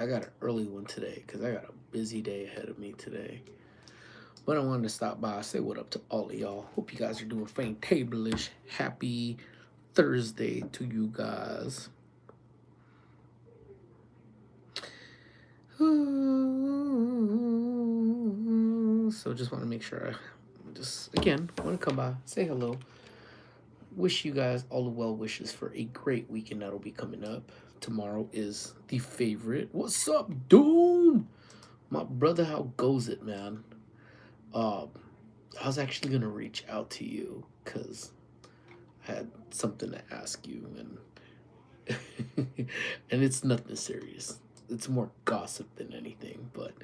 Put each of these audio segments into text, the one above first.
I got an early one today because I got a busy day ahead of me today. But I wanted to stop by, say what up to all of y'all. Hope you guys are doing fantabulous. Happy Thursday to you guys. So just want to make sure I just again want to come by, say hello, wish you guys all the well wishes for a great weekend that'll be coming up. Tomorrow is the favorite. What's up, Doom? My brother, how goes it, man? Um, I was actually gonna reach out to you because I had something to ask you, and and it's nothing serious. It's more gossip than anything. But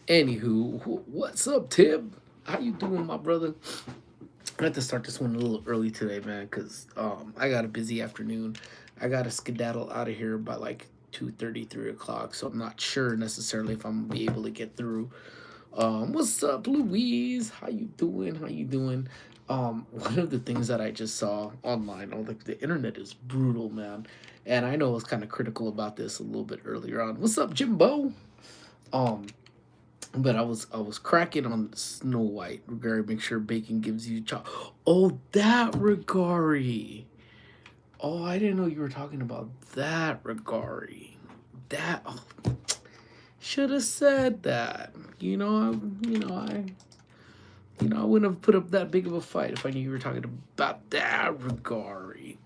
anywho, what's up, Tim? How you doing, my brother? I had to start this one a little early today, man, because I got a busy afternoon. I got to skedaddle out of here by like 2:30, 3 o'clock. So I'm not sure necessarily if I'm gonna be able to get through. What's up, Louise? How you doing? How you doing? One of the things that I just saw online, oh, the internet is brutal, man. And I know I was kind of critical about this a little bit earlier on. What's up, Jimbo? Um, but I was cracking on Snow White. Regari, make sure bacon gives you Oh, that Regari. Oh, I didn't know you were talking about that Regari. That should have said that. I wouldn't have put up that big of a fight if I knew you were talking about that Regari.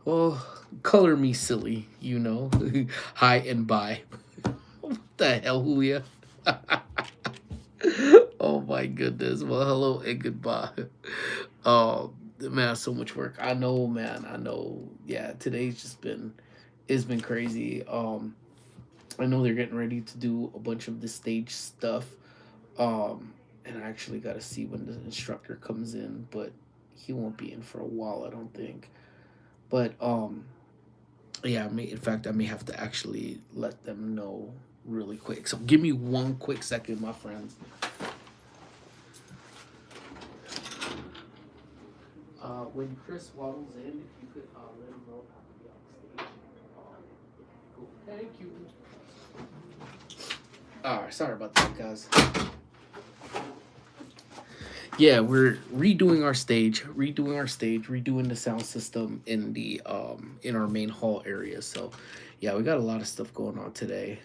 Oh, color me silly, Hi and bye. What the hell, Julia? Oh my goodness. Well, hello and goodbye. Oh man, so much work. I know, man. I know. Yeah, today's just been it's been crazy. I know they're getting ready to do a bunch of the stage stuff. And I actually got to see when the instructor comes in, but he won't be in for a while, I don't think. But yeah, in fact, I may have to actually let them know really quick. So give me one quick second, my friends. When Chris waddles in, if you could let him know how to be on stage. Cool. Thank you. All right, sorry about that, guys. Yeah, we're redoing the sound system in our main hall area. So, yeah, we got a lot of stuff going on today.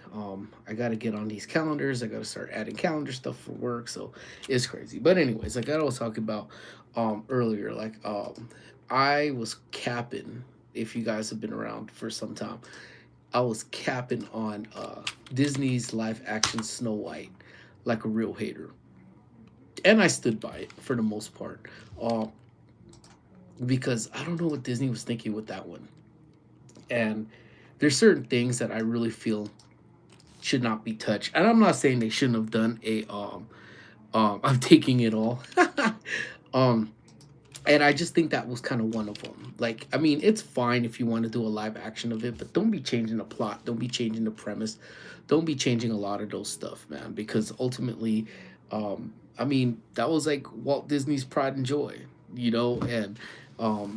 I got to get on these calendars. I got to start adding calendar stuff for work. So it's crazy. But anyways, like I was talking about earlier, like I was capping. If you guys have been around for some time, I was capping on Disney's live action Snow White like a real hater, and I stood by it for the most part. Uh, because I don't know what Disney was thinking with that one. And there's certain things that I really feel should not be touched. And I'm not saying they shouldn't have done a I'm taking it all. um and I just think that was kind of one of them. Like, I mean, it's fine if you want to do a live action of it, but don't be changing the plot, don't be changing the premise, don't be changing a lot of those stuff, man, because ultimately I mean, that was like Walt Disney's pride and joy, and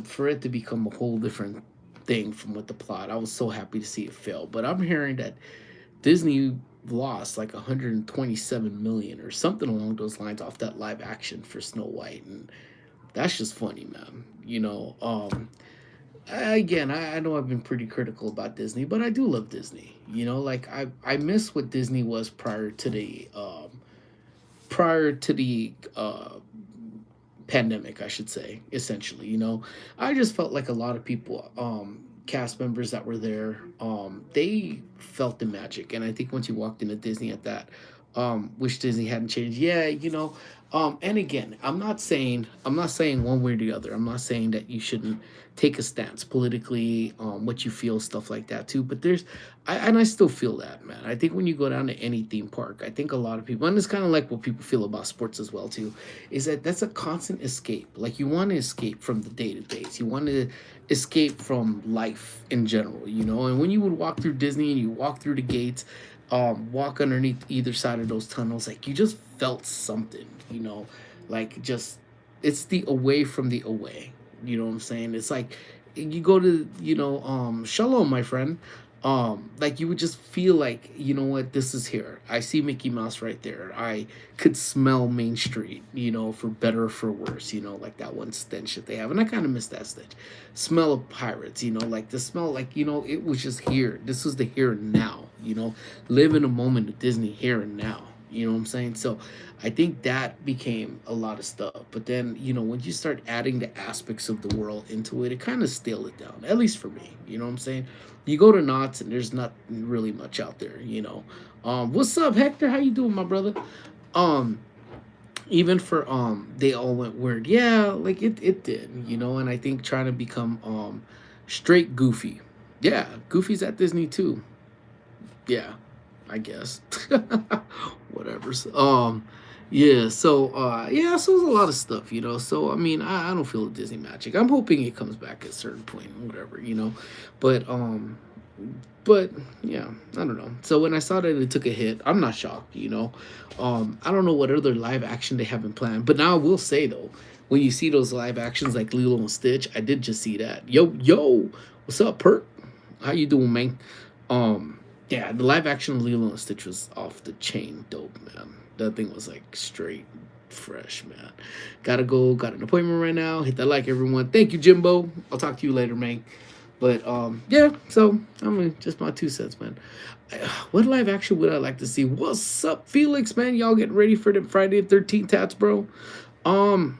for it to become a whole different thing from what the plot, I was so happy to see it fail. But I'm hearing that Disney lost like 127 million or something along those lines off that live action for Snow White, and that's just funny, man. Again, I know I've been pretty critical about Disney, but I do love Disney. Like I miss what Disney was prior to the pandemic, I should say. Essentially, I just felt like a lot of people, cast members that were there, they felt the magic, and I think once you walked into Disney at that, which Disney hadn't changed, yeah, and again, I'm not saying one way or the other. I'm not saying that you shouldn't take a stance politically, what you feel, stuff like that too. But I still feel that, man. I think when you go down to any theme park, I think a lot of people, and it's kind of like what people feel about sports as well too, is that that's a constant escape. Like, you want to escape from the day to days. You want to escape from life in general, And when you would walk through Disney and you walk through the gates, walk underneath either side of those tunnels, like, you just felt something, like, just, it's the away from the away. You know what I'm saying? It's like you go to, Shalom, my friend. Like you would just feel like, you know what, this is here. I see Mickey Mouse right there. I could smell Main Street, for better or for worse, like that one stench that they have. And I kind of miss that stench. Smell of pirates, like the smell, like, it was just here. This was the here and now, live in a moment of Disney here and now. You know what I'm saying? So I think that became a lot of stuff. But then, when you start adding the aspects of the world into it, it kind of stale it down, at least for me. You know what I'm saying? You go to Knott's and there's not really much out there. What's up, Hector? How you doing, my brother? Um, Even for they all went weird. Yeah, like it did, and I think trying to become straight goofy. Yeah, Goofy's at Disney too. Yeah, I guess. Whatever. Yeah, yeah, so there's a lot of stuff, So I mean, I don't feel a Disney magic. I'm hoping it comes back at a certain point, whatever. But but yeah, I don't know. So when I saw that it took a hit, I'm not shocked, I don't know what other live action they haven't planned. But now I will say though, when you see those live actions like Lilo and Stitch, I did just see that. Yo, what's up, Perk? How you doing, man? Yeah, the live action of Lilo and Stitch was off the chain dope, man. That thing was like straight fresh, man. Gotta go, got an appointment right now. Hit that like, everyone. Thank you, Jimbo. I'll talk to you later, man. But yeah, so I mean, just my 2 cents, man. What live action would I like to see? What's up, Felix, man? Y'all getting ready for the Friday the 13th tats, bro? Um,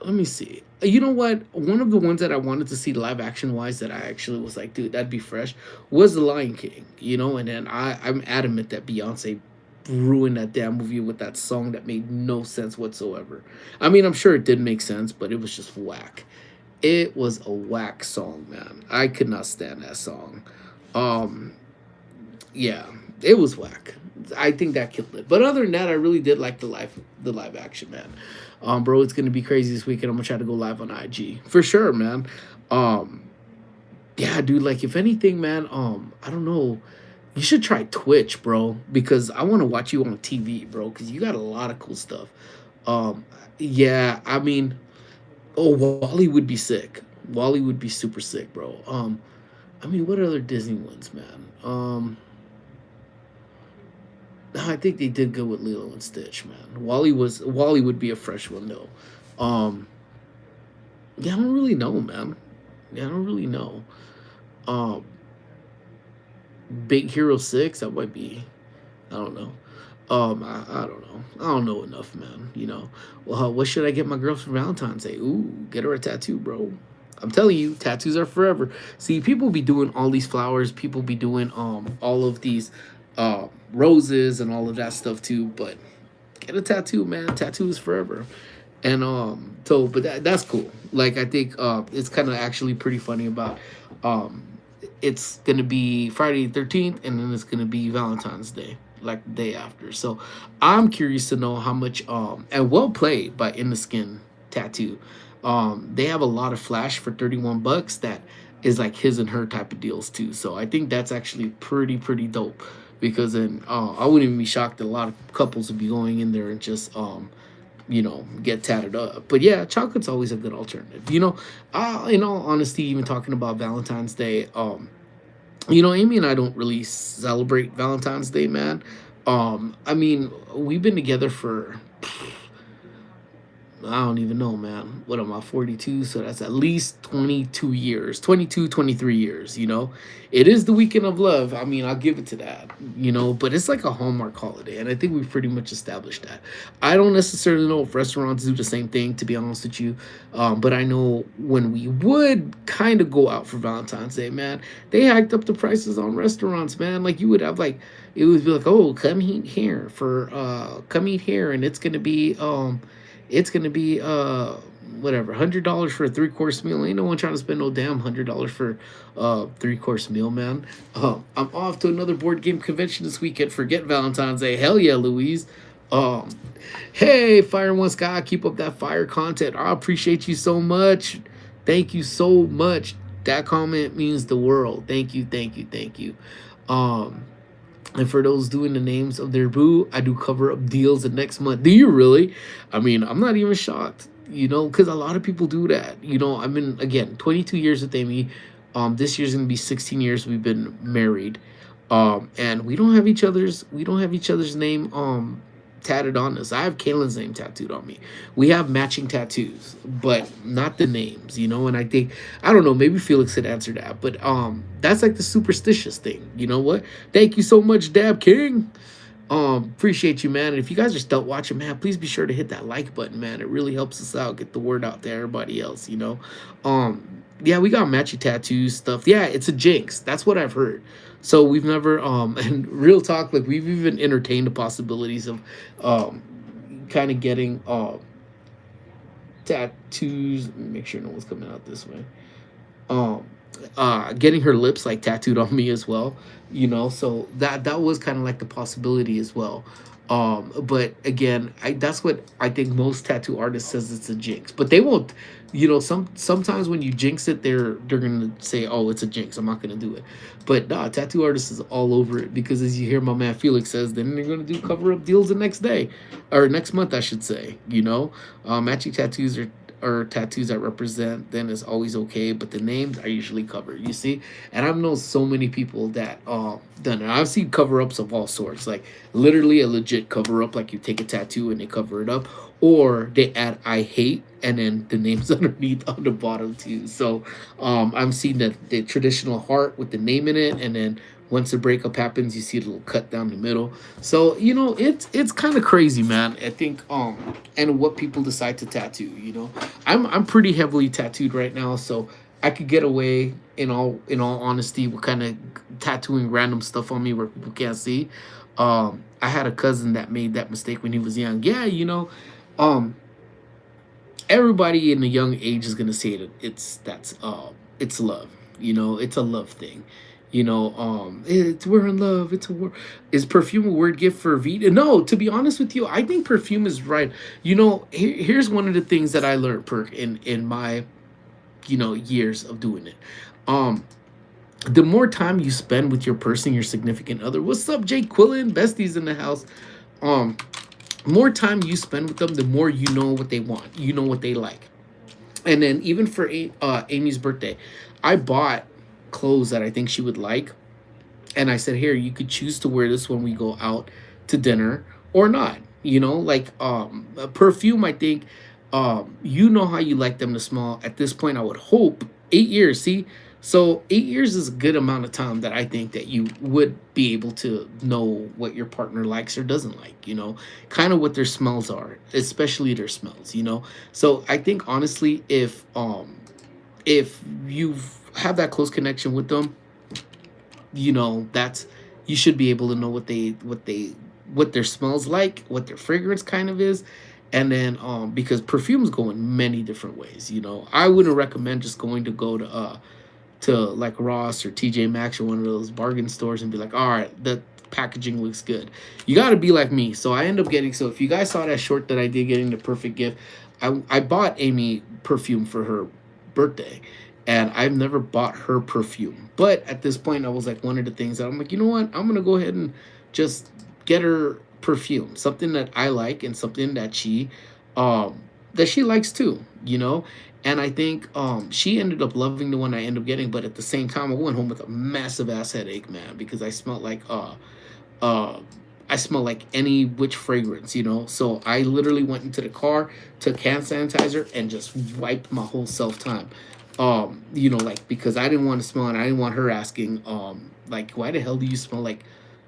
Let me see. You know what? One of the ones that I wanted to see live action wise that I actually was like, dude, that'd be fresh, was The Lion King, and then I'm adamant that Beyonce ruined that damn movie with that song that made no sense whatsoever. I mean, I'm sure it did make sense, but it was just whack. It was a whack song, man. I could not stand that song. Um, yeah, it was whack. I think that killed it. But other than that, I really did like the live action, man. Bro, it's gonna be crazy this weekend. I'm gonna try to go live on IG for sure, man. Um, yeah, dude. Like, if anything, man. I don't know. You should try Twitch, bro, because I want to watch you on TV, bro, because you got a lot of cool stuff. Yeah, I mean, oh, Wally would be sick. Wally would be super sick, bro. I mean, what other Disney ones, man? No, I think they did good with Lilo and Stitch, man. Wally would be a fresh one though. Um, yeah, I don't really know, man. Yeah, I don't really know. Um, Big Hero 6, that might be. I don't know. I don't know. I don't know enough, man. Well, what should I get my girl for Valentine's Day? Ooh, get her a tattoo, bro. I'm telling you, tattoos are forever. See, people be doing all these flowers. People be doing all of these roses and all of that stuff too. But get a tattoo, man. Tattoos forever. And but that's cool. Like, I think it's kind of actually pretty funny about um it's gonna be Friday the 13th, and then it's gonna be Valentine's Day, like the day after. So I'm curious to know how much and well played by In the Skin Tattoo. They have a lot of flash for 31 bucks that is like his and her type of deals too. So I think that's actually pretty dope, because then I wouldn't even be shocked that a lot of couples would be going in there and just get tatted up. But yeah, chocolate's always a good alternative. In all honesty, even talking about Valentine's Day, Amy and I don't really celebrate Valentine's Day, man. I mean, we've been together for, I don't even know, man. What am I, 42? So that's at least 22 years, 22, 23 years, It is the weekend of love. I mean, I'll give it to that, but it's like a Hallmark holiday. And I think we've pretty much established that. I don't necessarily know if restaurants do the same thing, to be honest with you. But I know when we would kind of go out for Valentine's Day, man, they hiked up the prices on restaurants, man. Like, you would have, like, it would be like, oh, come eat here. And it's gonna be whatever, $100 for a 3-course meal. Ain't no one trying to spend no damn $100 for 3-course meal, man. I'm off to another board game convention this weekend. Forget Valentine's Day. Hell yeah, Louise. Um, hey, Fire One Sky, keep up that fire content. I appreciate you so much. Thank you so much. That comment means the world. Thank you, thank you, thank you. Um, and for those doing the names of their boo, I do cover up deals the next month. Do you really? I mean, I'm not even shocked, because a lot of people do that. I've been, again, 22 years with Amy. This year's gonna be 16 years we've been married, and we don't have each other's name tatted on us. I have Kaylin's name tattooed on me. We have matching tattoos, but not the names, you know. And I think, I don't know, maybe Felix had answered that, but that's like the superstitious thing. You know what? Thank you so much, Dab King. Appreciate you, man. And if you guys are still watching, man, please be sure to hit that like button, man. It really helps us out, get the word out to everybody else, you know. Yeah, we got matchy tattoos stuff. Yeah, it's a jinx. That's what I've heard. So we've never and real talk, like we've even entertained the possibilities of kind of getting tattoos. Let me make sure no one's coming out this way. um Getting her lips like tattooed on me as well, you know. So that was kind of like the possibility as well. But again, that's what I think most tattoo artists says, it's a jinx, but they won't, you know. Sometimes when you jinx it, they're gonna say, oh, it's a jinx, I'm not gonna do it. But nah, tattoo artists is all over it, because as you hear my man Felix says, then they're gonna do cover up deals the next day, or next month I should say, you know. Matching tattoos are, or tattoos that represent then is always okay, but the names are usually covered, you see. And I've known so many people that done it. I've seen cover ups of all sorts, like literally a legit cover up, like you take a tattoo and they cover it up, or they add I hate and then the names underneath on the bottom too. So I've seen that the traditional heart with the name in it, and then once the breakup happens, you see a little cut down the middle. So you know, it's kind of crazy, man. I think and what people decide to tattoo, you know. I'm pretty heavily tattooed right now, so I could get away, in all honesty, with kind of tattooing random stuff on me where people can't see. I had a cousin that made that mistake when he was young. Yeah, you know, um, everybody in a young age is gonna say that it's love. You know, it's a love thing. You know, it's we're in love. It's a word. Is perfume a word gift for Vita? No, to be honest with you, I think perfume is right. You know, here's one of the things that I learned, Perk, in my, you know, years of doing it. Um, the more time you spend with your person, your significant other. What's up, Jake Quillen? Besties in the house. Um, More time you spend with them, the more you know what they want. You know what they like. And then even for Amy's birthday, I bought clothes that I think she would like, and I said, here, you could choose to wear this when we go out to dinner or not. You know, like a perfume, I think you know how you like them to smell. At this point, I would hope 8 years. See, so 8 years is a good amount of time that I think that you would be able to know what your partner likes or doesn't like, you know, kind of what their smells are, especially their smells, you know. So I think honestly, if you have that close connection with them, you know, that's, you should be able to know what their smells like, what their fragrance kind of is. And then because perfumes go in many different ways, you know. I wouldn't recommend just going to go to like Ross or TJ Maxx or one of those bargain stores and be like, all right, the packaging looks good. You got to be like me. So I end up getting, so if you guys saw that short that I did getting the perfect gift, I bought Amy perfume for her birthday, and I've never bought her perfume. But at this point, I was like, one of the things that I'm like, you know what? I'm going to go ahead and just get her perfume, something that I like and something um that she likes too, you know. And I think she ended up loving the one I ended up getting, but at the same time I went home with a massive ass headache, man, because uh I smell like any which fragrance, you know. So I literally went into the car, took hand sanitizer, and just wiped my whole self time. You know, like, because I didn't want to smell, and I didn't want her asking, like, why the hell do you smell like,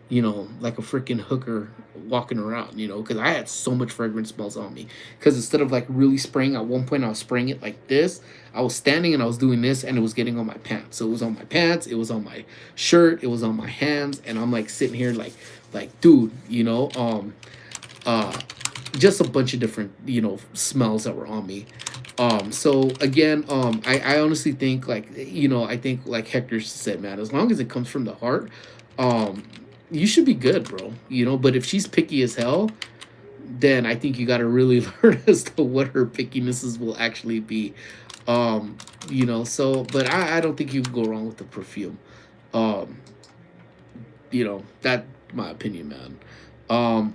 you know, like a freaking hooker walking around, you know, because I had so much fragrance smells on me. Because instead of like really spraying, at one point I was spraying it like this. I was standing and I was doing this, and it was getting on my pants. So it was on my pants, it was on my shirt, it was on my hands, and I'm like sitting here like dude, you know, uh, just a bunch of different, you know, smells that were on me. So again, I honestly think, like, you know, I think like Hector said, man, as long as it comes from the heart, um, you should be good, bro. You know, but if she's picky as hell, then I think you got to really learn as to what her pickinesses will actually be. You know, so, but I don't think you can go wrong with the perfume. Um, you know, that's my opinion, man.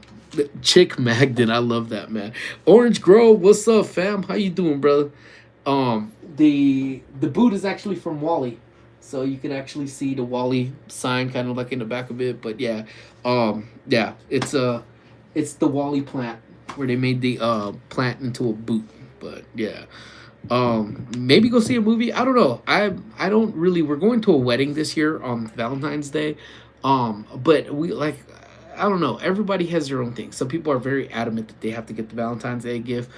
Chick Magden, I love that, man. Orange Grove, what's up, fam? How you doing, brother? The boot is actually from Wally. So you can actually see the Wally sign kind of like in the back of it. But yeah, yeah, it's the Wally plant where they made the plant into a boot. But yeah, maybe go see a movie. I don't know. I don't really. We're going to a wedding this year on Valentine's Day, but we like. I don't know. Everybody has their own thing. Some people are very adamant that they have to get the Valentine's Day gift,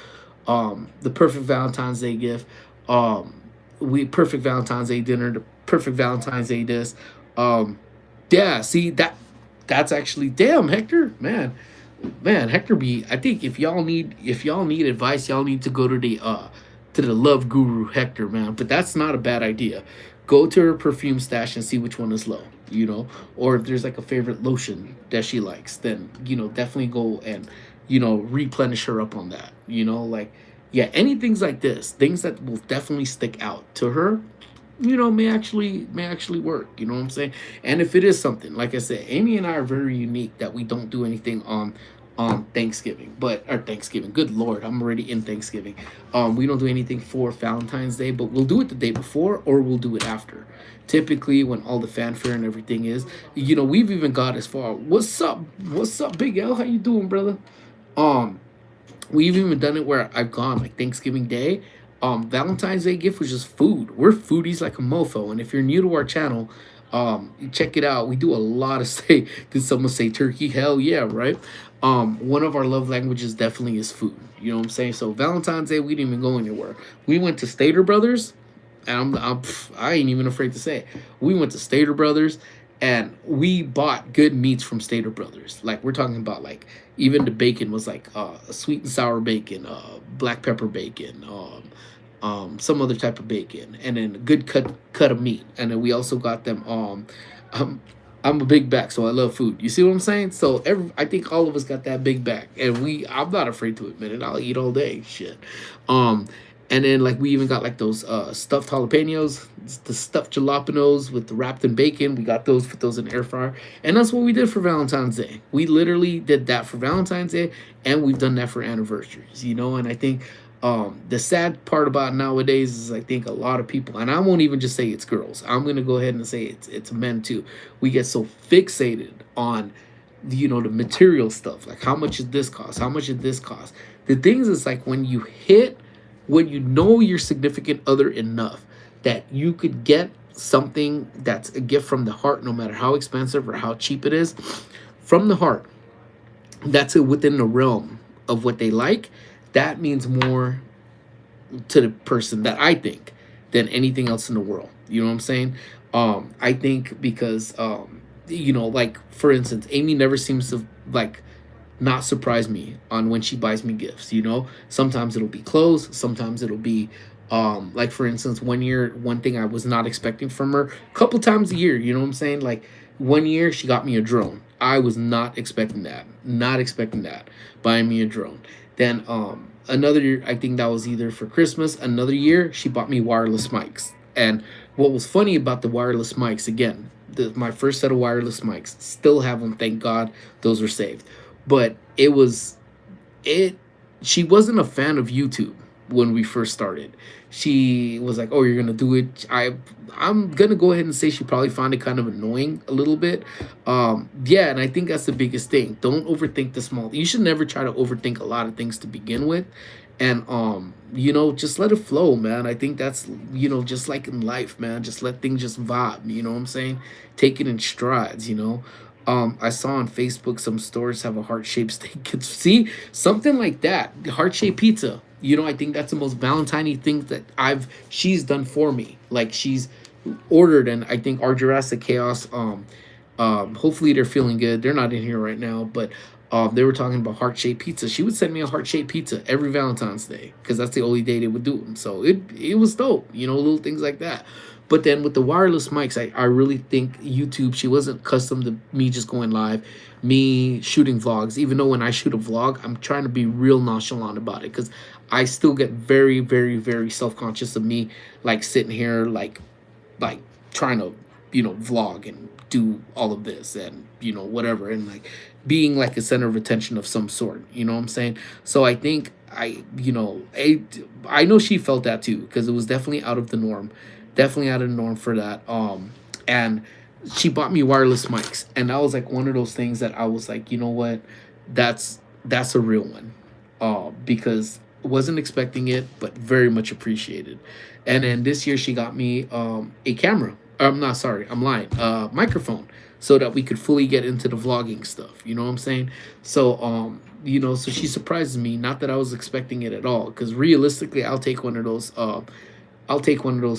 the perfect Valentine's Day gift, um, we perfect Valentine's Day dinner, the perfect Valentine's Day this, um, yeah. See that's actually damn Hector, man, Hector be. I think if y'all need advice, y'all need to go to the love guru Hector, man. But that's not a bad idea. Go to her perfume stash and see which one is low, or if there's like a favorite lotion that she likes, then definitely go and replenish her up on that. Like yeah, any things like this, things that will definitely stick out to her, may actually work. You know what I'm saying? And if it is something, like I said, Amy and I are very unique that we don't do anything on Thanksgiving, but or Thanksgiving. Good Lord, I'm already in Thanksgiving. We don't do anything for Valentine's Day, but we'll do it the day before or we'll do it after. Typically, when all the fanfare and everything is, we've even got as far. What's up, Big L? How you doing, brother? Um, We've even done it where I've gone like Thanksgiving Day. Valentine's Day gift was just food. We're foodies like a mofo. And if you're new to our channel, check it out. We do a lot of say. Did someone say turkey? Hell yeah, right. One of our love languages definitely is food. You know what I'm saying? So Valentine's Day, we didn't even go anywhere. We went to Stater Brothers, and I ain't even afraid to say it. We went to Stater Brothers, and we bought good meats from Stater Brothers. Like we're talking about, like even the bacon was like sweet and sour bacon, black pepper bacon, some other type of bacon, and then a good cut of meat. And then we also got them. Um, I'm a big back, so I love food. You see what I'm saying? So I think all of us got that big back, and I'm not afraid to admit it. I'll eat all day, shit. Um, and then like we even got like those stuffed jalapenos, the stuffed jalapenos with the wrapped in bacon. We got those, put those in the air fryer, and that's what we did for Valentine's Day. We literally did that for Valentine's Day, and we've done that for anniversaries. And I think the sad part about nowadays is I think a lot of people, and I won't even just say it's girls. I'm gonna go ahead and say it's men too. We get so fixated on the material stuff, like how much did this cost, how much did this cost. The things is like when you know your significant other enough that you could get something that's a gift from the heart, no matter how expensive or how cheap it is, from the heart, that's within the realm of what they like, that means more to the person, that I think, than anything else in the world. You know what I'm saying? I think because like for instance, Amy never seems to like not surprise me on when she buys me gifts. Sometimes it'll be clothes, sometimes it'll be like for instance, one year, one thing I was not expecting from her, a couple times a year, you know what I'm saying? Like one year she got me a drone. I was not expecting that. Not expecting that. Buying me a drone. Then another year, I think that was either for Christmas, another year she bought me wireless mics. And what was funny about the wireless mics, again, my first set of wireless mics, still have them, thank God, those are saved. But it she wasn't a fan of YouTube when we first started. She was like, "Oh, you're gonna do it." I'm gonna go ahead and say she probably found it kind of annoying a little bit. Yeah, and I think that's the biggest thing. Don't overthink the small. You should never try to overthink a lot of things to begin with, and just let it flow, man. I think that's just like in life, man. Just let things just vibe. You know what I'm saying? Take it in strides. I saw on Facebook some stores have a heart shaped steak. See, something like that, heart shaped pizza. I think that's the most Valentine thing that she's done for me. Like she's ordered, and I think our Jurassic Chaos. Hopefully they're feeling good. They're not in here right now, but they were talking about heart shaped pizza. She would send me a heart shaped pizza every Valentine's Day because that's the only day they would do them. So it was dope. Little things like that. But then with the wireless mics, I really think YouTube, she wasn't accustomed to me just going live, me shooting vlogs. Even though when I shoot a vlog, I'm trying to be real nonchalant about it because I still get very, very, very self-conscious of me, like sitting here, like trying to, vlog and do all of this and, whatever. And like being like a center of attention of some sort, you know what I'm saying? So I think I know she felt that too because it was definitely out of the norm. definitely out of the norm for that. And she bought me wireless mics, and that was like one of those things that I was like, you know what, that's a real one, because wasn't expecting it, but very much appreciated. And then this year she got me a camera. I'm not sorry, I'm lying. Microphone, so that we could fully get into the vlogging stuff. You know what I'm saying? So so she surprises me. Not that I was expecting it at all, because realistically, I'll take one of those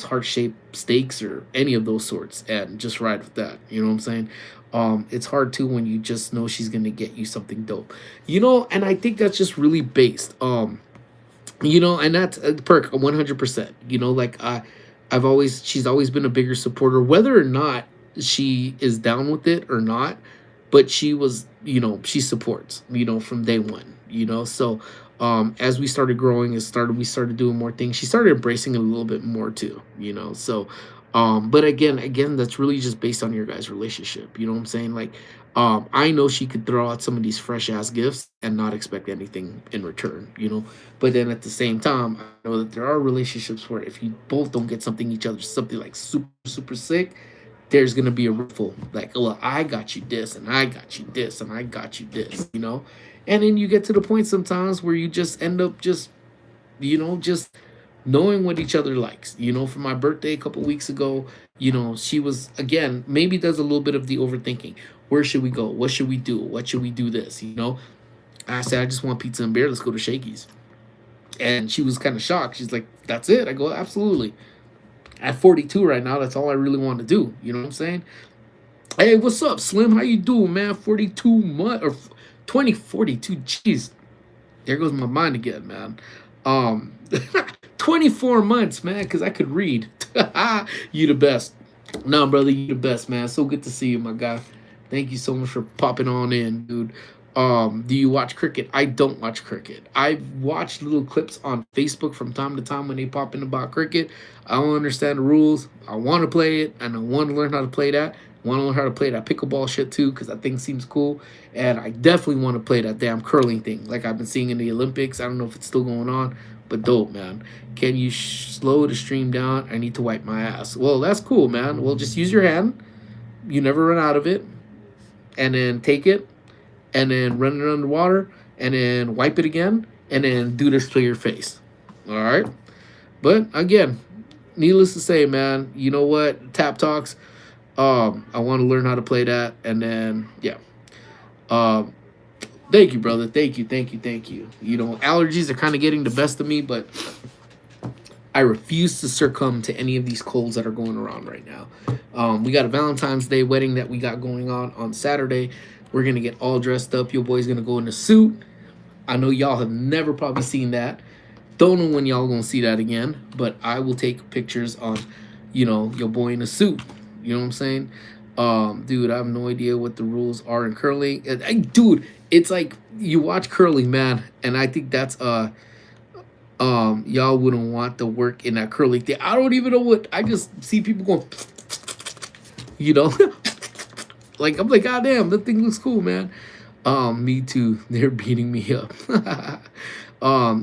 heart shaped steaks or any of those sorts and just ride with that. You know what I'm saying? It's hard too when you just know she's gonna get you something dope. And I think that's just really based. And that's a perk 100%. She's always been a bigger supporter, whether or not she is down with it or not, but she supports, from day one, so as we started growing, we started doing more things. She started embracing it a little bit more too, so but again, that's really just based on your guys' relationship. You know what I'm saying? Like, I know she could throw out some of these fresh ass gifts and not expect anything in return, but then at the same time, I know that there are relationships where if you both don't get something each other, something like super super sick, there's gonna be a riffle. Like, well, I got you this, and I got you this, and I got you this, and then you get to the point sometimes where you just end up just knowing what each other likes. For my birthday a couple weeks ago, she was, again, maybe does a little bit of the overthinking. Where should we go? What should we do? What should we do this? I said, I just want pizza and beer. Let's go to Shakey's. And she was kind of shocked. She's like, that's it? I go, absolutely. At 42 right now, that's all I really want to do. You know what I'm saying? Hey, what's up, Slim? How you doing, man? 42 months or 2042. Jeez, there goes my mind again, man. Um, 24 months, man, because I could read. You the best. No, brother, you the best, man. So good to see you, my guy. Thank you so much for popping on in, dude. Do you watch cricket? I don't watch cricket. I've watched little clips on Facebook from time to time when they pop in about cricket. I don't understand the rules. I want to play it, and I want to learn how to play that. I want to learn how to play that pickleball shit too, because that thing seems cool. And I definitely want to play that damn curling thing, like I've been seeing in the Olympics. I don't know if it's still going on, but dope, man. Can you slow the stream down? I need to wipe my ass. Well, that's cool, man. Well, just use your hand. You never run out of it. And then take it, and then run it underwater, and then wipe it again, and then do this to your face. All right? But again, needless to say, man, you know what? Tap Talks. I want to learn how to play that, and then yeah. Um, Thank you, brother. Thank you, thank you, thank you. Allergies are kind of getting the best of me, but I refuse to succumb to any of these colds that are going around right now. We got a Valentine's Day wedding that we got going on Saturday. We're gonna get all dressed up. Your boy's gonna go in a suit. I know y'all have never probably seen that. Don't know when y'all gonna see that again, but I will take pictures on, your boy in a suit. You know what I'm saying? Dude, I have no idea what the rules are in curling. Dude, it's like you watch curling, man, and I think that's y'all wouldn't want to work in that curling thing. I don't even know what. I just see people going, you know, like I'm like, God damn, that thing looks cool, man. Me too. They're beating me up.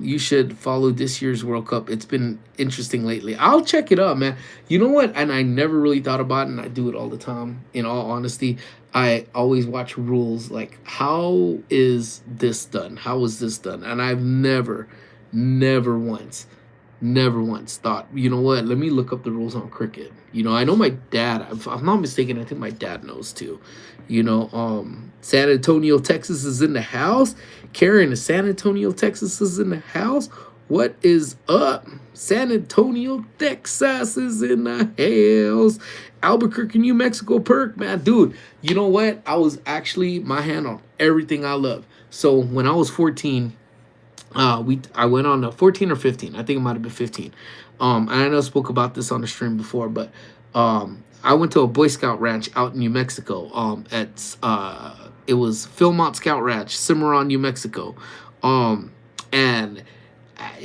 You should follow this year's World Cup. It's been interesting lately. I'll check it out, man. You know what? And I never really thought about it, and I do it all the time. In all honesty, I always watch rules like, how is this done? How is this done? And I've never once, never once thought, you know what? Let me look up the rules on cricket. I know my dad. If I'm not mistaken, I think my dad knows too. San Antonio, Texas is in the house. Karen, San Antonio, Texas is in the house. What is up? San Antonio, Texas is in the house. Albuquerque, New Mexico, perk, man. Dude, you know what? I was actually my hand on everything I love. So when I was 14, I went on a 14 or 15. I think it might have been 15. And I know I spoke about this on the stream before, but I went to a Boy Scout ranch out in New Mexico. It was Philmont Scout Ranch, Cimarron, New Mexico. And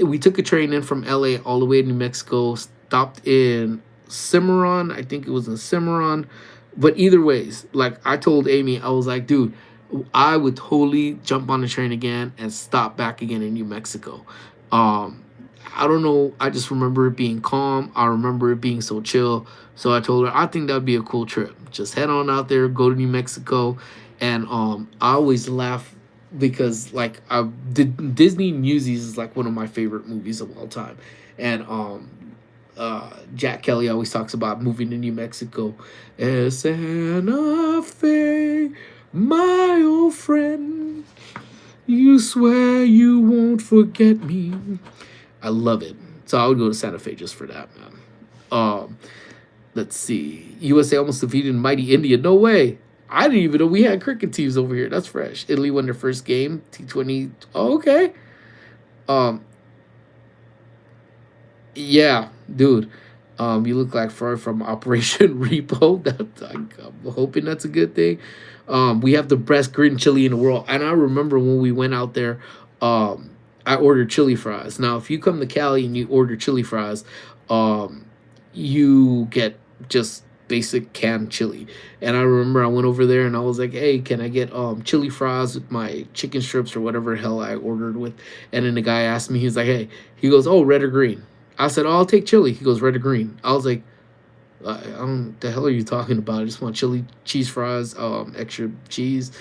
we took a train in from LA all the way to New Mexico, stopped in Cimarron. I think it was in Cimarron. But either ways, like I told Amy, I was like, dude, I would totally jump on the train again and stop back again in New Mexico. I don't know. I just remember it being calm. I remember it being so chill. So I told her I think that'd be a cool trip. Just head on out there, go to New Mexico, and I always laugh because like Disney Newsies is like one of my favorite movies of all time, and Jack Kelly always talks about moving to New Mexico. Santa Fe, my old friend, you swear you won't forget me. I love it. So I would go to Santa Fe just for that, man. Um, let's see. USA almost defeated mighty India. No way. I didn't even know we had cricket teams over here. That's fresh. Italy won their first game. T20. Oh, okay. Um, yeah, dude. You look like Fur from Operation Repo. I'm hoping that's a good thing. We have the best green chili in the world, and I remember when we went out there. Um, I ordered chili fries. Now, if you come to Cali and you order chili fries, um, you get just basic canned chili. And I remember I went over there and I was like, "Hey, can I get chili fries with my chicken strips or whatever hell I ordered with?" And then the guy asked me, he's like, "Hey," he goes, "Oh, red or green?" I said, "Oh, I'll take chili." He goes, "Red or green?" I was like, I don't. The hell are you talking about? I just want chili cheese fries, extra cheese.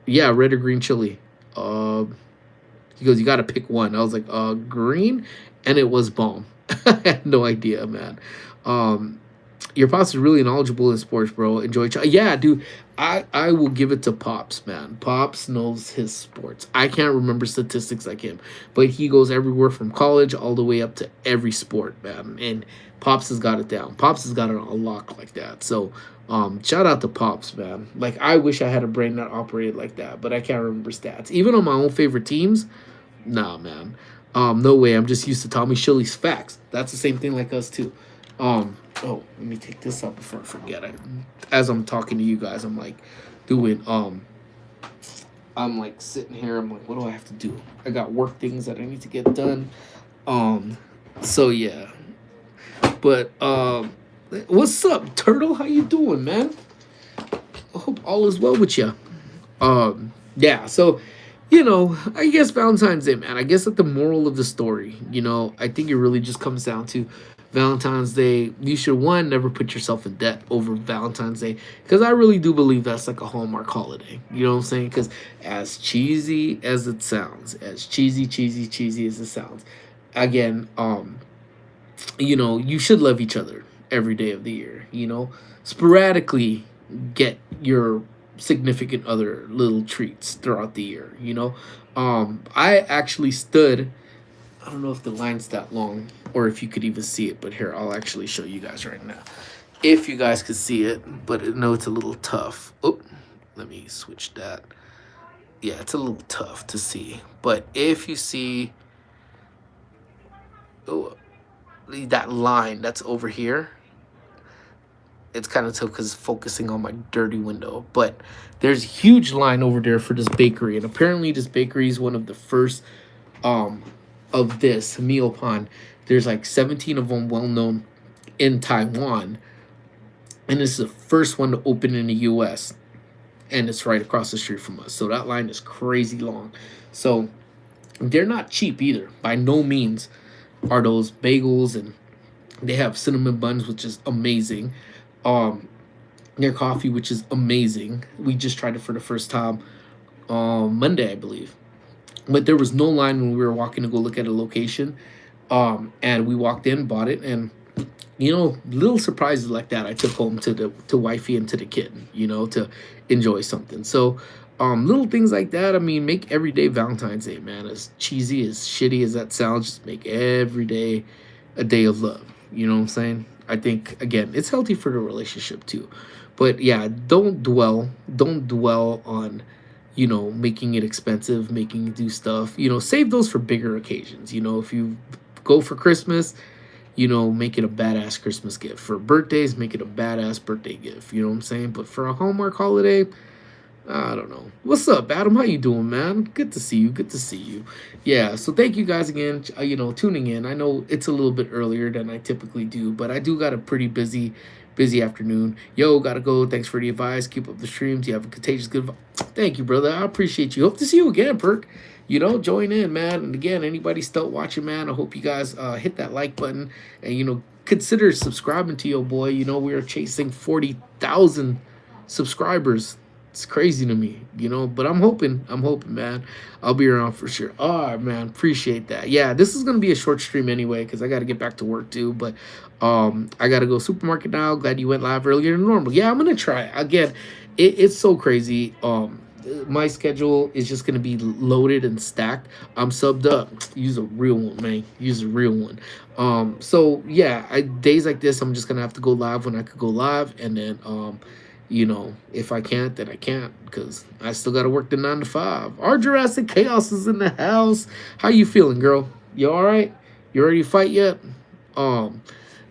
Yeah, red or green chili. Um, he goes, "You got to pick one." I was like, green," and it was bomb. I had no idea, man. Um, your pops is really knowledgeable in sports, bro. Enjoy. Yeah, dude. I will give it to Pops, man. Pops knows his sports. I can't remember statistics like him, but he goes everywhere from college all the way up to every sport, man. And Pops has got it down. Pops has got it on lock like that. So, shout out to Pops, man. Like I wish I had a brain that operated like that, but I can't remember stats. Even on my own favorite teams, nah, man. No way. I'm just used to Tommy Shilly's facts. That's the same thing like us too. Let me take this out before I forget. As I'm talking to you guys, I'm like doing. I'm like sitting here. I'm like, what do I have to do? I got work things that I need to get done. Um, so yeah. But what's up, Turtle? How you doing, man? I hope all is well with you. Yeah, so I guess Valentine's Day, man. I guess that the moral of the story, I think it really just comes down to Valentine's Day. You should one never put yourself in debt over Valentine's Day because I really do believe that's like a Hallmark holiday. You know what I'm saying? Because as cheesy as it sounds, as cheesy as it sounds, again, you should love each other every day of the year. Sporadically get your significant other little treats throughout the year. I actually stood. I don't know if the line's that long or if you could even see it, but here I'll actually show you guys right now. If you guys could see it, but I know it's a little tough. Oh, let me switch that. Yeah, it's a little tough to see, but if you see, oh, that line that's over here, it's kind of tough because it's focusing on my dirty window. But there's a huge line over there for this bakery, and apparently this bakery is one of the first um of this meal pond. There's like 17 of them well known in Taiwan, and it's the first one to open in the U.S. and it's right across the street from us. So that line is crazy long. So they're not cheap either. By no means are those bagels, and they have cinnamon buns, which is amazing. Um, their coffee, which is amazing. We just tried it for the first time on Monday, I believe. But there was no line when we were walking to go look at a location. And we walked in, bought it, and little surprises like that I took home to wifey and to the kid, to enjoy something. So, little things like that. I mean, make every day Valentine's Day, man. As cheesy as shitty as that sounds, just make every day a day of love. You know what I'm saying? I think again, it's healthy for the relationship too. But yeah, don't dwell on making it expensive, making you do stuff. Save those for bigger occasions. If you go for Christmas, make it a badass Christmas gift. For birthdays, make it a badass birthday gift. You know what I'm saying? But for a Hallmark holiday, I don't know. What's up, Adam? How you doing, man? Good to see you. Good to see you. Yeah, so thank you guys again, tuning in. I know it's a little bit earlier than I typically do, but I do got a pretty busy Busy afternoon. Yo, gotta go. Thanks for the advice. Keep up the streams. You have a contagious good. Thank you, brother. I appreciate you. Hope to see you again, Perk. Join in, man. And again, anybody still watching, man, I hope you guys hit that like button and consider subscribing to your boy. We are chasing 40,000 subscribers. It's crazy to me, but I'm hoping, man. I'll be around for sure. All right, man. Appreciate that. Yeah, this is gonna be a short stream anyway, because I gotta get back to work too. But I gotta go supermarket now. Glad you went live earlier than normal. Yeah, I'm gonna try again. It's so crazy. My schedule is just gonna be loaded and stacked. I'm subbed up. Use a real one, man. Use a real one. So yeah, days like this, I'm just gonna have to go live when I could go live, and then if I can't, then I can't, because I still got to work the 9 to 5. Our Jurassic Chaos is in the house. How you feeling, girl? You all right? You ready to fight yet? Um,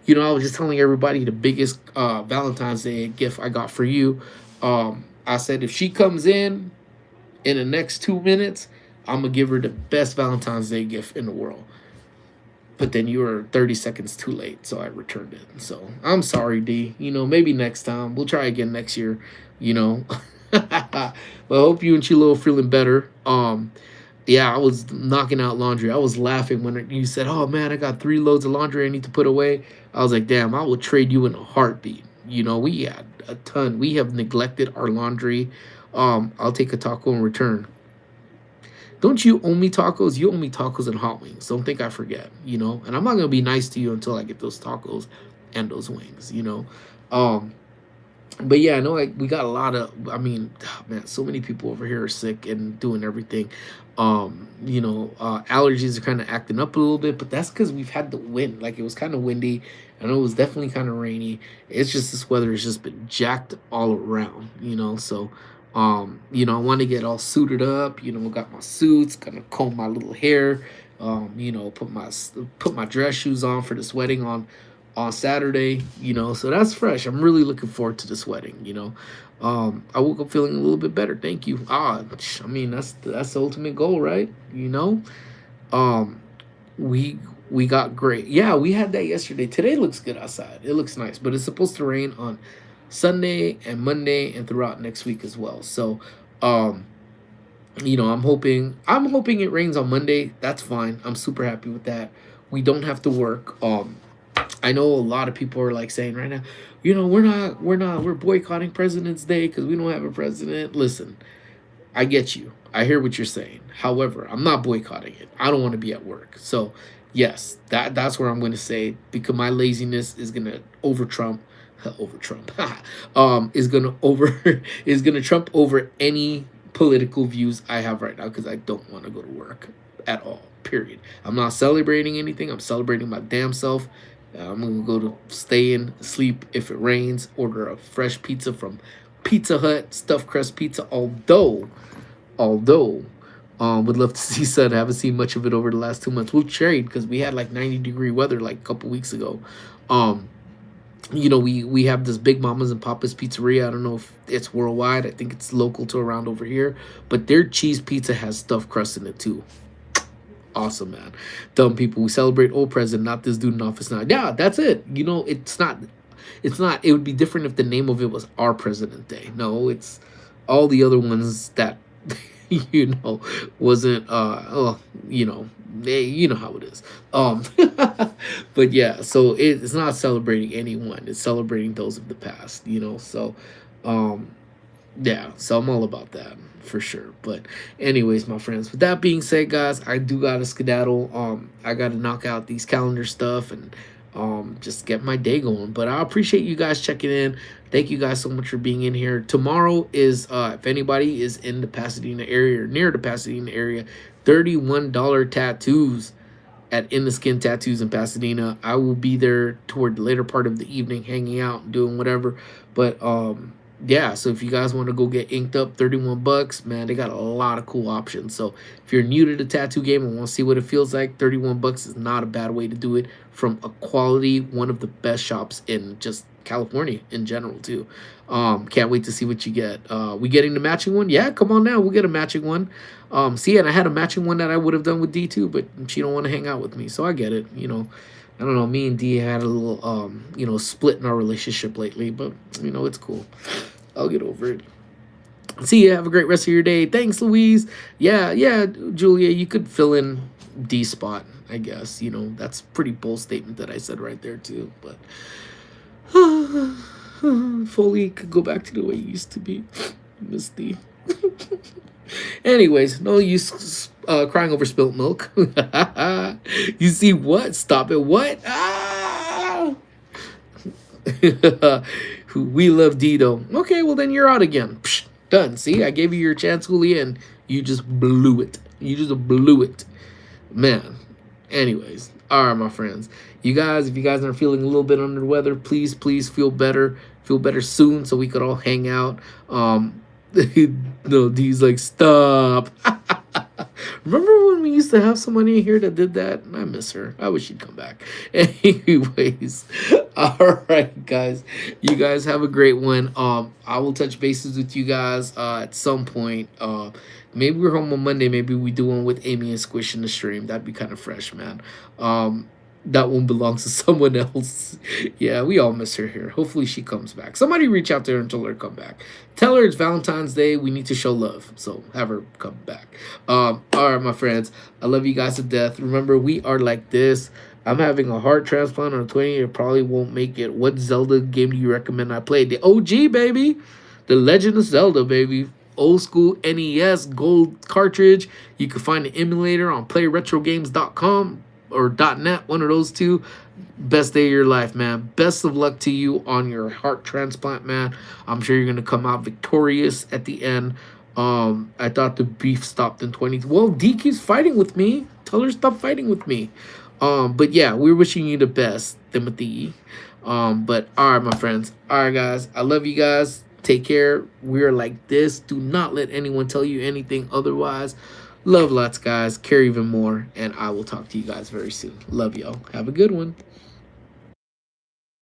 I was just telling everybody the biggest Valentine's Day gift I got for you. I said if she comes in the next 2 minutes, I'm gonna give her the best Valentine's Day gift in the world. But then you were 30 seconds too late, so I returned it. So I'm sorry, D. Maybe next time. We'll try again next year, you know. But I hope you and Chilo are feeling better. Yeah, I was knocking out laundry. I was laughing when you said, "Oh man, I got 3 loads of laundry I need to put away." I was like, "Damn, I will trade you in a heartbeat." We had a ton. We have neglected our laundry. I'll take a taco in return. Don't you owe me tacos? You owe me tacos and hot wings. Don't think I forget. And I'm not gonna be nice to you until I get those tacos and those wings. Um, but yeah, I know we got a lot of. I mean, man, so many people over here are sick and doing everything. Allergies are kind of acting up a little bit, but that's because we've had the wind. Like it was kind of windy. I know it was definitely kind of rainy. It's just this weather has just been jacked all around. So I want to get all suited up. Got my suits, gonna comb my little hair. Put my dress shoes on for this wedding on Saturday. So that's fresh. I'm really looking forward to this wedding. I woke up feeling a little bit better. Thank you. I mean that's the ultimate goal, right? Um, we got great. Yeah, we had that yesterday. Today looks good outside. It looks nice, but it's supposed to rain on Sunday and Monday and throughout next week as well. So, um, I'm hoping it rains on Monday. That's fine. I'm super happy with that. We don't have to work. I know a lot of people are like saying right now, we're boycotting President's Day because we don't have a president. Listen, I get you. I hear what you're saying. However, I'm not boycotting it. I don't want to be at work. So, yes, that's where I'm going to say, because my laziness is going to over Trump, over Trump, is going to is going to trump over any political views I have right now, because I don't want to go to work at all. Period. I'm not celebrating anything. I'm celebrating my damn self. I'm gonna go to stay in, sleep if it rains, order a fresh pizza from Pizza Hut, stuffed crust pizza. Although, would love to see sun. I haven't seen much of it over the last 2 months. We'll trade, because we had like 90-degree weather like a couple weeks ago. Um, we have this Big Mama's and Papa's Pizzeria. I don't know if it's worldwide. I think it's local to around over here, but their cheese pizza has stuffed crust in it too. Awesome, man. Dumb people. We celebrate old president, not this dude in office now. Yeah, that's it. It's not. It's not. It would be different if the name of it was Our President Day. No, it's all the other ones that wasn't. How it is. But yeah, so it's not celebrating anyone. It's celebrating those of the past. So, um, yeah, so I'm all about that for sure. But anyways, my friends, with that being said, guys, I do gotta skedaddle. I gotta knock out these calendar stuff and just get my day going. But I appreciate you guys checking in. Thank you guys so much for being in here. Tomorrow is if anybody is in the Pasadena area or near the Pasadena area, $31 tattoos at In the Skin Tattoos in Pasadena. I will be there toward the later part of the evening, hanging out and doing whatever. But yeah, so if you guys want to go get inked up, $31, man, they got a lot of cool options. So if you're new to the tattoo game and want to see what it feels like, $31 is not a bad way to do it, from a quality, one of the best shops in just California in general too. Can't wait to see what you get. We getting the matching one? Yeah, come on now, we'll get a matching one. See, and I had a matching one that I would have done with D2, but she don't want to hang out with me, so I get it. I don't know. Me and D had a little, split in our relationship lately, but it's cool. I'll get over it. See ya. Have a great rest of your day. Thanks, Louise. Yeah, yeah, Julia, you could fill in D spot. I guess that's a pretty bold statement that I said right there too. But Foley could go back to the way it used to be. Miss D. Anyways, no use crying over spilt milk. You see what? Stop it. What? Ah! We love Dido. Okay, well then you're out again. Psh, done. See, I gave you your chance, Julian. You just blew it. You just blew it, man. Anyways, all right, my friends. You guys, if you guys are feeling a little bit under the weather, please feel better. Feel better soon, so we could all hang out. No, D's like stop. Remember when we used to have somebody here that did that? I miss her. I wish she'd come back. Anyways, all right, guys. You guys have a great one. I will touch bases with you guys at some point. Maybe we're home on Monday. Maybe we do one with Amy and Squish in the stream. That'd be kind of fresh, man. That one belongs to someone else. Yeah, we all miss her here. Hopefully she comes back. Somebody reach out to her and tell her to come back. Tell her it's Valentine's Day. We need to show love. So have her come back. All right, my friends. I love you guys to death. Remember, we are like this. I'm having a heart transplant on 20. It probably won't make it. What Zelda game do you recommend I play? The OG, baby. The Legend of Zelda, baby. Old school NES gold cartridge. You can find the emulator on playretrogames.com or .net, one of those two. Best day of your life, man. Best of luck to you on your heart transplant, man. I'm sure you're gonna come out victorious at the end. I thought the beef stopped in 20. Well, D keeps fighting with me. Tell her stop fighting with me. But yeah, we're wishing you the best, Timothy. But all right, my friends. All right, guys. I love you guys. Take care. We're like this. Do not let anyone tell you anything otherwise. Love lots, guys. Care even more. And I will talk to you guys very soon. Love y'all. Have a good one.